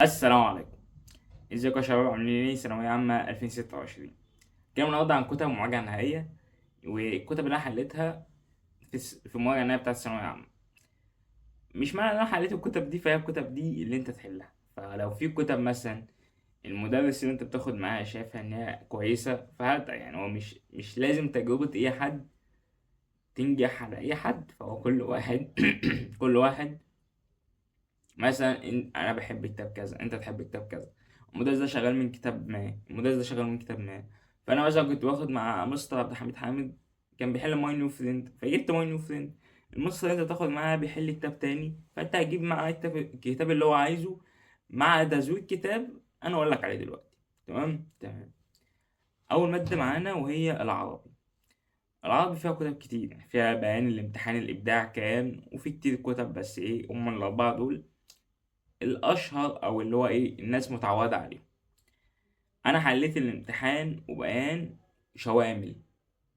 السلام عليكم. ازيكم يا شباب؟ عاملين ايه؟ ثانوية عامة 2026. كان النهارده عن كتب مراجعة نهائية، والكتب اللي انا حليتها في المراجعة النهائية بتاعت الثانوية العامة. مش معنى ان انا حليت الكتب دي فهي الكتب دي اللي انت تحلها. فلو في كتب مثلا المدرس اللي انت بتاخد معاه شايفها ان هي كويسة فهاتها. يعني هو مش لازم تجربة اي حد تنجح على اي حد. فهو كل واحد كل واحد مثلا انا بحب كتاب كذا، انت تحب كتاب كذا. المدرس ده شغال من كتاب ما، المدرس ده شغال من كتاب ما. فانا مثلا كنت باخد مع مستر عبد الحميد حامد، كان بيحل ماي نيو فريند فجبت ماي نيو فريند. المستر اللي انت تاخد معاه بيحل كتاب تاني فانت هتجيب معاه الكتاب اللي هو عايزه مع تزويد كتاب انا اقول لك عليه دلوقتي. تمام تمام. اول ماده معانا وهي العربي. العربي فيها كتب كتير، يعني فيها بيان الامتحان الابداع كام، وفي كتير كتب بس ايه هم الاربعه دول الاشهر او اللي هو ايه الناس متعوده عليه. انا حليت الامتحان وبيان شوامل.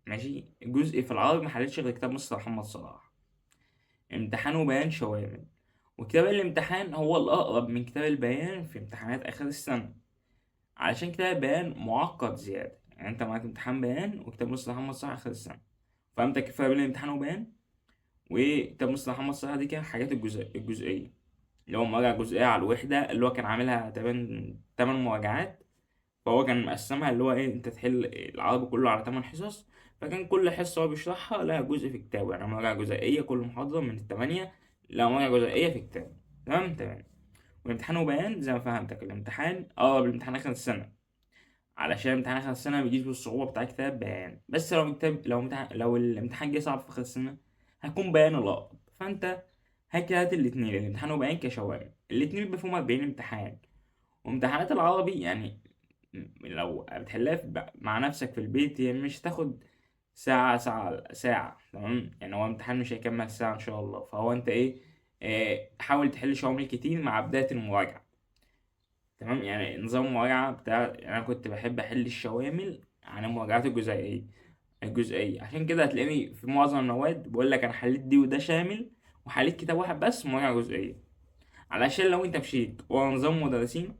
ماشي، الجزء في العربي ما حليتش غير كتاب مستر محمد صلاح، امتحان وبيان شوامل. وكتاب الامتحان هو الاقرب من كتاب البيان في امتحانات اخر السنه، علشان كتاب البيان معقد زياده. يعني انت معاك امتحان بيان وكتاب مستر محمد صلاح اخر السنه، فهمت الفرق بين الامتحان وبيان. وكتاب مستر محمد صلاح دي كده حاجات الجزئيه، اللي هو مراجعة جزئية على الوحدة اللي هو كان عاملها تقريبا 8 مراجعات. فهو كان مقسمها اللي هو ايه انت تحل العربي كله على 8 حصص. فكان كل حصة هو بيشرحها لها جزء في كتابه، يعني مراجعة جزئية كل محاضرة من التمانية لها مراجعة جزئية في كتابه. تمام تمام. والامتحان وبيان زي ما فهمتك، الامتحان أقرب الامتحان آخر السنة، علشان امتحان آخر السنة مبيجيش بالصعوبة بتاع كتاب بيان. بس لو كتاب لو الامتحان جه صعب في آخر السنة هيكون بيان الأقرب. فأنت هات الاتنين، الامتحان وبيان كشوامل، الاتنين بيبقى فيهم 40 امتحان. وامتحانات العربي يعني لو بتحلها مع نفسك في البيت هي مش تاخد ساعة. تمام، يعني هو امتحان مش هيكمل ساعة إن شاء الله. فهو أنت إيه، حاول تحل شوامل كتير مع بداية المراجعة. تمام، يعني نظام المراجعة بتاع، يعني أنا كنت بحب أحل الشوامل عن المراجعات الجزئية. عشان كده هتلاقيني في معظم المواد بقول لك أنا حليت دي وده شامل، وحليت كتاب واحد بس مراجعة جزئية. علشان لو انت مشيت ورا نظام مدرسين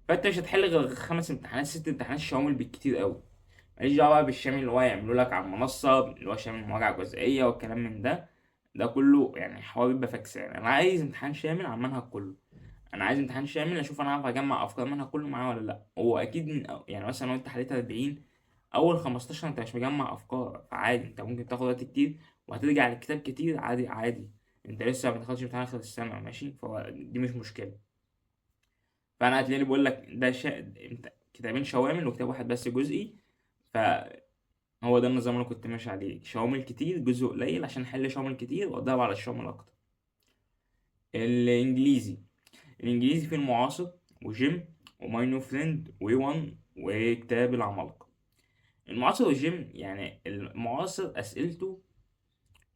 فانت مش هتحل غير 5 امتحانات 6 امتحانات شوامل بالكتير قوي. ماليش دعوه بقى بالشامل اللي هو يعملوا لك على المنصه اللي هو شامل مراجعه جزئيه والكلام من ده. ده كله يعني حوار بيبقى فاكسان. انا عايز امتحان شامل على المنهج كله. انا عايز امتحان شامل اشوف انا عارف اجمع افكار المنهج كله معاه ولا لا. هو اكيد يعني مثلا لو انت حليت 40 اول 15 انت مش مجمع افكار، فعادي انت ممكن تاخد وقت كتير وهترجع للكتاب كتير عادي عادي. انت لسه ما دخلتش امتحان اخر السنه ماشي، فهو دي مش مشكله. فانا هتلاقيني بقول لك ده كتابين شوامل وكتاب واحد بس جزئي. فهو ده النظام اللي كنت ماشي عليه، شوامل كتير جزء قليل عشان احل شوامل كتير وادور على الشوامل اكتر. الانجليزي. الانجليزي فيه المعاصر وجيم وماي نيو فريند وي 1 وكتاب العمالقة. المعاصر والجيم، يعني المعاصر اسئلته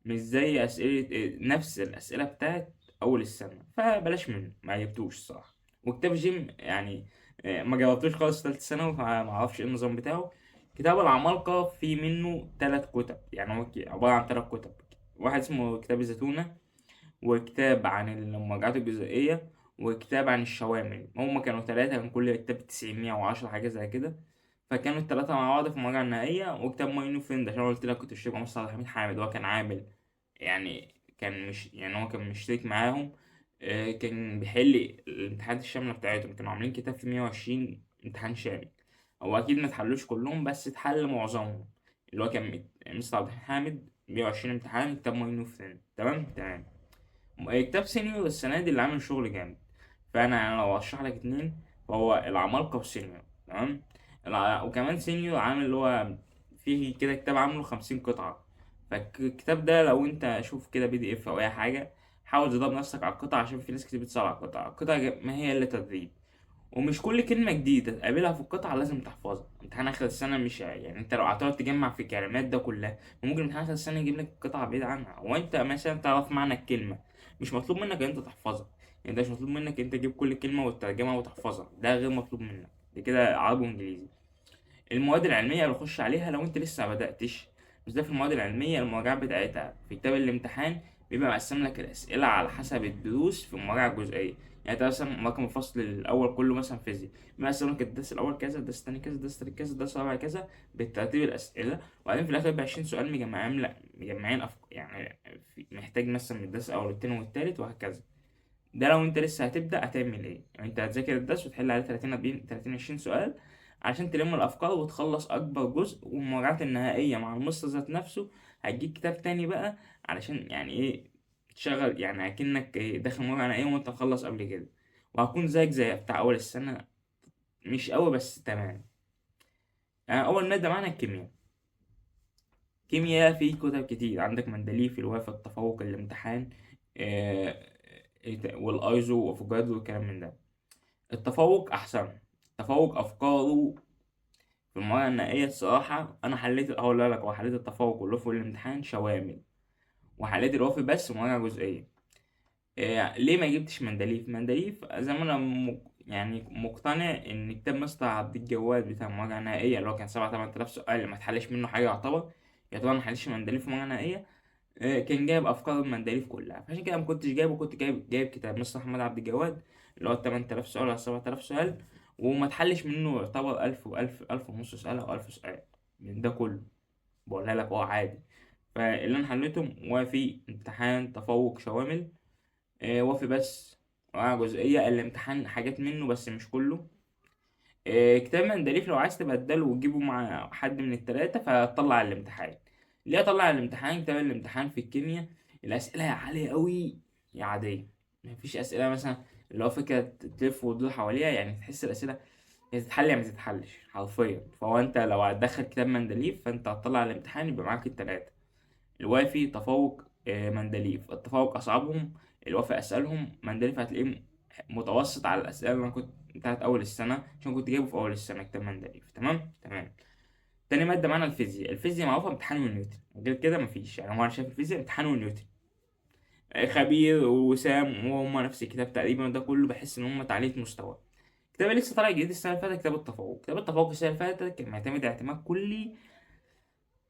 مش زي اسئله نفس الاسئله بتاعت اول السنه، فبلاش منه ما جبتوش الصراحه. وكتاب جيم يعني ما جربتوش خالص تالت ثانوي فما اعرفش ايه النظام بتاعه. كتاب العمالقه في منه 3 كتب، يعني هو عباره عن 3 كتب. واحد اسمه كتاب الزتونه، وكتاب عن المراجعات الجزائية، وكتاب عن الشوامل. هما كانوا 3، كان كل كتاب 910 حاجة زي كده. فكانوا ال3 مع بعض في المراجعة النهائية. وكتاب ماي نيو فريند عشان أنا قلت لك كنت بشترك مع مستر عبد الحميد حامد، هو كان عامل يعني كان مش يعني هو كان مشترك معاهم. كان بيحل الامتحانات الشاملة بتاعتهم، كانوا عاملين كتاب في 120 امتحان شامل. هو أكيد ما اتحلوش كلهم بس اتحل معظمهم. اللي هو كان مستر عبد الحميد حامد 120 امتحان كتاب ماي نيو فريند. تمام تمام. كتاب سينيور السنة دي اللي عامل شغل جامد. فأنا لو أرشح لك اتنين فهو العمالقة وسينيور. تمام. وكمان سينيور عامل اللي هو فيه كده كتاب عامله 50 قطعة. فالكتاب ده لو انت شوف كده PDF أو أي حاجة، حاول تضرب نفسك على القطعة عشان في ناس كتير بتسأل على القطعة. القطعة ما هي إلا تدريب، ومش كل كلمة جديدة تقابلها في القطعة لازم تحفظها. امتحان آخر السنة مش يعني انت لو هتقعد تجمع في الكلمات ده كلها ممكن امتحان آخر السنة يجيب لك قطعة بعيدة عنها، وانت مثلا تعرف معنى الكلمة. مش مطلوب منك ان انت تحفظها. يعني انت مش مطلوب منك انت تجيب كل كلمة وتترجمها وتحفظها، ده غير مطلوب منك. دي كده عربي وانجليزي. المواد العلمية اللي بخش عليها لو انت لسه ما بدأتش، بس ده في المواد العلمية المراجعات بتاعتها في كتاب الامتحان بيبقى مقسم لك الأسئلة على حسب الدروس في المراجعة الجزئية. يعني انت مثلا رقم الفصل الاول كله مثلا فيزياء، مثلا لك الدرس الاول كذا، الدرس الثاني كذا، الدرس الثالث كذا، الدرس الرابع كذا، بالترتيب الاسئله، وبعدين في الاخر ب 20 سؤال مجمعين، لا مجمعين يعني محتاج مثلا من الدرس الاول والتاني والتالت وهكذا. ده لو انت لسه هتبدا هتعمل ايه؟ يعني انت هتذاكر الدرس وتحل عليه 30 40 30 20 سؤال عشان تلم الافكار وتخلص اكبر جزء، والمراجعات النهائيه مع المستر ذات نفسه هتجيب كتاب تاني بقى، علشان يعني ايه، تشغل يعني اكنك إيه داخل مراجعه نهائيه وانت مخلص قبل كده. وهكون زيك زي بتاع اول السنه، مش قوي بس تمام. يعني اول ماده معانا الكيمياء. كيمياء في كتب كتير، عندك مندليف، الوافد، التفوق، الامتحان، والايزو وافوكادو والكلام من ده. التفوق احسن. التفوق افكاره في المراجعه النهائيه الصراحه، انا حليت اقول لك، هو حليت التفوق والوافد والامتحان شوامل، وحليت الوافد بس مراجعه جزئيه. ليه ما جبتش مندليف؟ مندليف زي ما انا يعني مقتنع ان كتاب مستر عبد الجواد بتاع المراجعه النهائيه اللي هو كان 7 8000 سؤال ما اتحلش منه حاجه، يعتبر ما حلش مندليف في المراجعه النهائيه. كان جايب افكار المندليف كلها، فعشان كده ما كنتش جايبه، كنت جايب كتاب مستر محمد عبد الجواد اللي هو 8000 سؤال ولا 7000 سؤال، وما اتحلش منه يعتبر 1000 1000 ونص سؤال او 1000 سؤال من ده كله. بقولها لك هو عادي. فاللي انا حليتهم وفي امتحان تفوق شوامل، وفي بس جزئية الامتحان حاجات منه بس مش كله. كتاب مندليف لو عايز تبدله وتجيبه مع حد من التلاتة فتطلع الامتحان. ليه اطلع الامتحان؟ كتاب الامتحان في الكيمياء الأسئلة يا عالية قوي يا عادية، مفيش أسئلة مثلا اللي هو فكرة تلف وتدور حواليها، يعني تحس الأسئلة يا تتحل يا ما تتحلش حرفيا. فهو انت لو هتدخل كتاب مندليف فانت هتطلع الامتحان يبقى معاك التلاتة. الوافي، تفوق، مندليف. التفوق أصعبهم، الوافي أسألهم، مندليف هتلاقيه متوسط على الأسئلة اللي أنا كنت بتاعت أول السنة، عشان كنت جايبه في أول السنة كتاب مندليف. تمام تمام. تاني مادة معانا الفيزياء. الفيزياء معروفة امتحان ونيوتن، غير كده مفيش. يعني هو أنا شايف الفيزياء امتحان ونيوتن. خبير وسام وهم نفس الكتاب تقريبا، ده كله بحس إن هم تعليق مستوى. كتاب اللي لسه طالع جديد السنة اللي فاتت كتاب التفوق. كتاب التفوق السنة اللي فاتت كان معتمد اعتماد كلي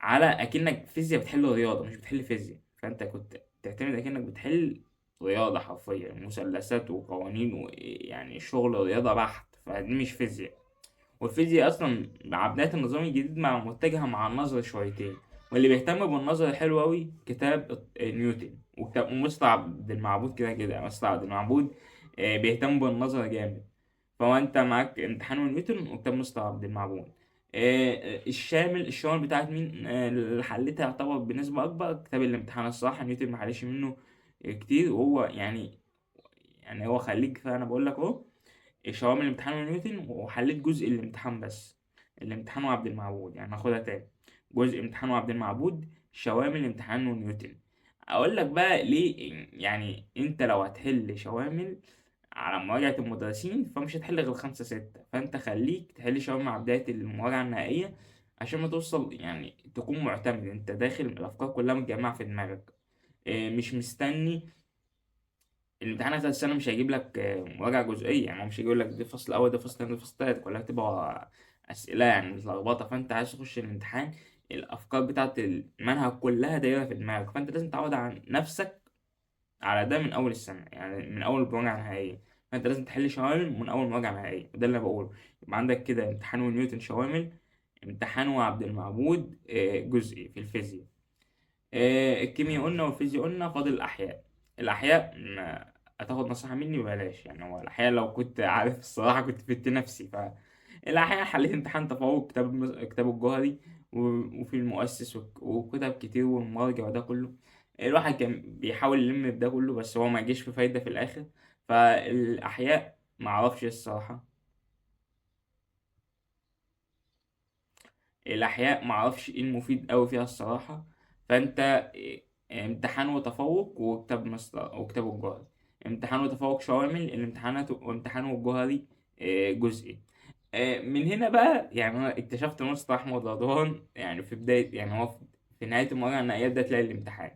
على اكنك فيزياء بتحل رياضه مش بتحل فيزياء، فانت كنت تعتمد اكنك بتحل رياضه حرفيا، مثلثات وقوانين ويعني شغل رياضه بحت، فدي مش فيزياء. والفيزياء اصلا مع بدايه النظام الجديد مع متجهه مع النظر شويتين، واللي بيهتم بالنظر حلو قوي كتاب نيوتن، وكتاب مستر عبد المعبود. كده كده مستر عبد المعبود بيهتم بالنظر جامد. فهو انت معاك امتحان نيوتن وكتاب مستر عبد المعبود. الشامل بتاعت مين اللي حلتها يعتبر بنسبة أكبر كتاب الامتحان. الصراحة نيوتن محلش منه كتير، وهو يعني هو خليك، فأنا بقول لك أهو شوامل الامتحان ونيوتن، وحليت جزء الامتحان بس. الامتحان وعبد المعبود، يعني هاخدها تاني: جزء امتحان وعبد المعبود، شوامل الامتحان ونيوتن. أقول لك بقى ليه. يعني أنت لو هتحل شوامل على مراجعة المدرسين فمش هتحل غير خمسة ستة، فأنت خليك تحل شوية مع بداية المراجعة النهائية عشان ما توصل يعني تكون معتمد أنت داخل الأفكار كلها متجمعة في دماغك. مش مستني الامتحان آخر السنة. مش هيجيب لك مراجعة جزئية، يعني هو مش هيجيب لك دي فصل أول ده فصل تاني ده فصل تالت، كلها تبقى أسئلة يعني متلخبطة. فأنت عايز تخش الامتحان الأفكار بتاعة المنهج كلها دايرة في دماغك، فأنت لازم تعود على نفسك على ده من اول السنه، يعني من اول مراجعه نهائيه. فانت لازم تحل شوامل من اول مراجعه نهائيه، وده اللي انا بقوله. يبقى عندك كده امتحان ونيوتن شوامل، امتحان وعبد المعبود جزئي في الفيزياء. الكيمياء قلنا والفيزياء قلنا، فاضل الاحياء. الاحياء هتاخد نصيحه مني ببلاش، يعني هو الاحياء لو كنت عارف الصراحه كنت فدت نفسي. فالاحياء حليت امتحان تفوق، كتاب الجوهري وفي المؤسس وكتب كتير والمراجع وده كله. الواحد كان بيحاول يلم بده كله بس هو ما جيش في فايدة في الآخر. فالأحياء معرفش الصراحة. الأحياء معرفش إيه المفيد أوي فيها الصراحة. فأنت امتحان وتفوق وكتاب وكتاب الجوهري. امتحان وتفوق شوامل الامتحانات، وامتحان والجوهري جزئي. من هنا بقى يعني أنا اكتشفت مصطلح أحمد رضوان، يعني في بداية، يعني هو في نهاية المراجعة النهائية يبدأ تلاقي الامتحان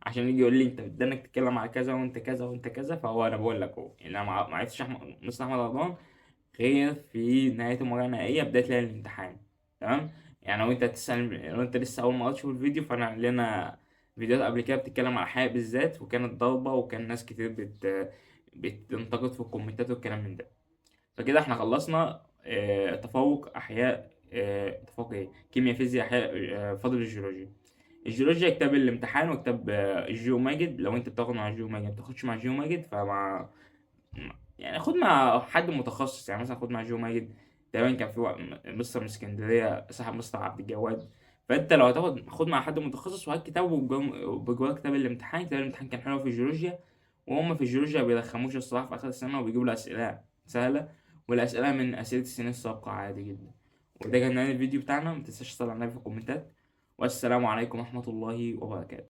عشان يجي يقول لي انت بدك تتكلم على كذا وانت كذا وانت كذا. فهو انا بقول لك اهو، يعني انا ما عرفتش مصطلح أحمد رضوان غير في نهاية المراجعة النهائية بداية تلاقي الامتحان. تمام. يعني لو انت تسأل، لو انت لسه أول مرة تشوف الفيديو، فأنا لنا فيديوهات قبل كده بتتكلم على الحياة بالذات، وكانت ضربة وكان ناس كتير بتنتقد في الكومنتات والكلام من ده. فكده احنا خلصنا تفوق احياء، تفوق ايه، كيمياء فيزياء احياء، فاضل الجيولوجيا. الجيولوجيا كتاب الامتحان وكتاب الجيو ماجد. لو انت بتاخد مع الجيو ماجد متاخدش مع الجيو ماجد، يعني خد مع حد متخصص. يعني مثلا خد مع جو ماجد، تقريبا كان في مستر من اسكندريه صاحب مستر عبد الجواد. فانت لو هتاخد خد مع حد متخصص، وهات كتابه بجواه كتاب الامتحان. كتاب الامتحان كان حلو في الجيولوجيا، وهم في الجيولوجيا بيرخموش الصراحه في اخر السنه، وبيجيبوا له اسئله سهله، والاسئله من اسئله السنين السابقه عادي جدا. وده كان نهاية الفيديو بتاعنا. متنساش تصلي على النبي في الكومنتات، والسلام عليكم ورحمه الله وبركاته.